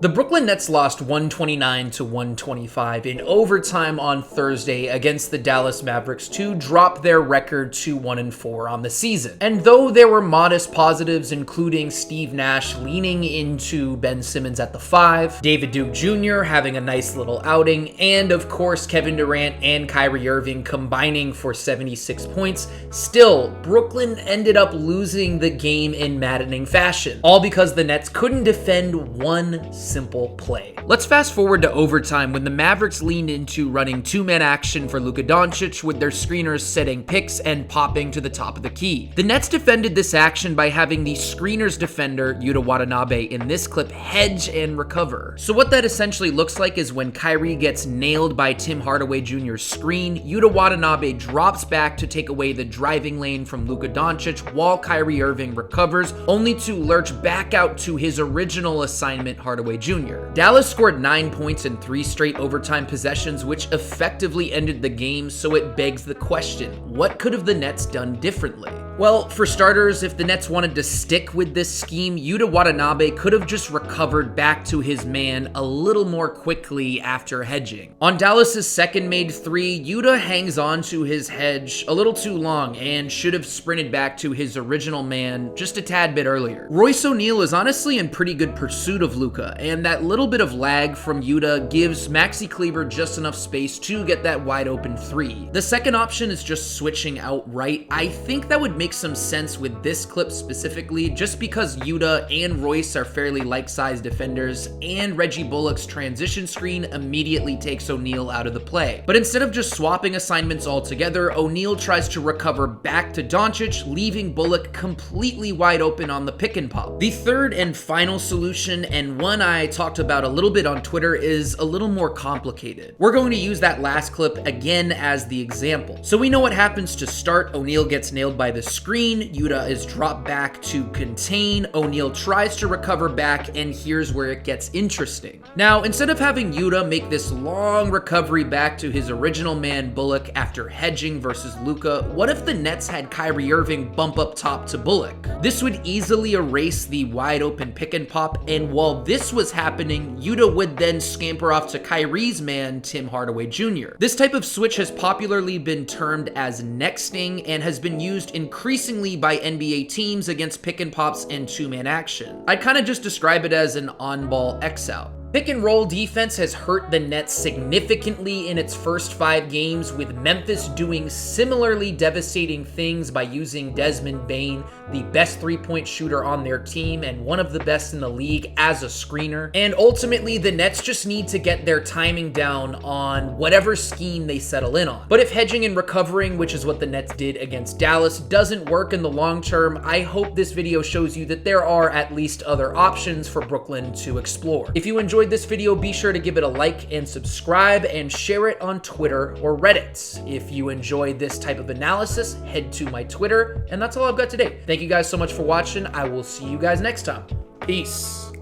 The Brooklyn Nets lost 129 to 125 in overtime on Thursday against the Dallas Mavericks to drop their record to 1-4 on the season. And though there were modest positives, including Steve Nash leaning into Ben Simmons at the 5, David Duke Jr. having a nice little outing, and of course Kevin Durant and Kyrie Irving combining for 76 points, still, Brooklyn ended up losing the game in maddening fashion, all because the Nets couldn't defend one simple play. Let's fast forward to overtime when the Mavericks leaned into running two-man action for Luka Doncic with their screeners setting picks and popping to the top of the key. The Nets defended this action by having the screeners defender, Yuta Watanabe, in this clip hedge and recover. So what that essentially looks like is when Kyrie gets nailed by Tim Hardaway Jr.'s screen, Yuta Watanabe drops back to take away the driving lane from Luka Doncic while Kyrie Irving recovers, only to lurch back out to his original assignment, Hardaway Jr. Dallas scored 9 points in 3 straight overtime possessions, which effectively ended the game, so it begs the question, what could have the Nets done differently? Well, for starters, if the Nets wanted to stick with this scheme, Yuta Watanabe could have just recovered back to his man a little more quickly after hedging. On Dallas's second made 3, Yuta hangs on to his hedge a little too long and should have sprinted back to his original man just a tad bit earlier. Royce O'Neal is honestly in pretty good pursuit of Luka, and that little bit of lag from Yuta gives Maxi Kleber just enough space to get that wide open 3. The second option is just switching outright. I think that would make some sense with this clip specifically, just because Yuta and Royce are fairly like-sized defenders, and Reggie Bullock's transition screen immediately takes O'Neal out of the play. But instead of just swapping assignments altogether, O'Neal tries to recover back to Doncic, leaving Bullock completely wide open on the pick and pop. The third and final solution, and one I talked about a little bit on Twitter, is a little more complicated. We're going to use that last clip again as the example. So we know what happens to start. O'Neal gets nailed by the screen, Yuta is dropped back to contain, O'Neal tries to recover back, and here's where it gets interesting. Now, instead of having Yuta make this long recovery back to his original man Bullock after hedging versus Luka, what if the Nets had Kyrie Irving bump up top to Bullock? This would easily erase the wide open pick and pop, and while this was happening, Yuta would then scamper off to Kyrie's man, Tim Hardaway Jr. This type of switch has popularly been termed as nexting and has been used increasingly by NBA teams against pick and pops and two-man action. I'd kind of just describe it as an on-ball X-out. Pick and roll defense has hurt the Nets significantly in its first 5 games, with Memphis doing similarly devastating things by using Desmond Bane, the best three-point shooter on their team and one of the best in the league, as a screener. And ultimately, the Nets just need to get their timing down on whatever scheme they settle in on. But if hedging and recovering, which is what the Nets did against Dallas, doesn't work in the long term, I hope this video shows you that there are at least other options for Brooklyn to explore. If you enjoyed this video, be sure to give it a like and subscribe and share it on Twitter or Reddit. If you enjoyed this type of analysis, head to my Twitter, and that's all I've got today. Thank you guys so much for watching. I will see you guys next time. Peace.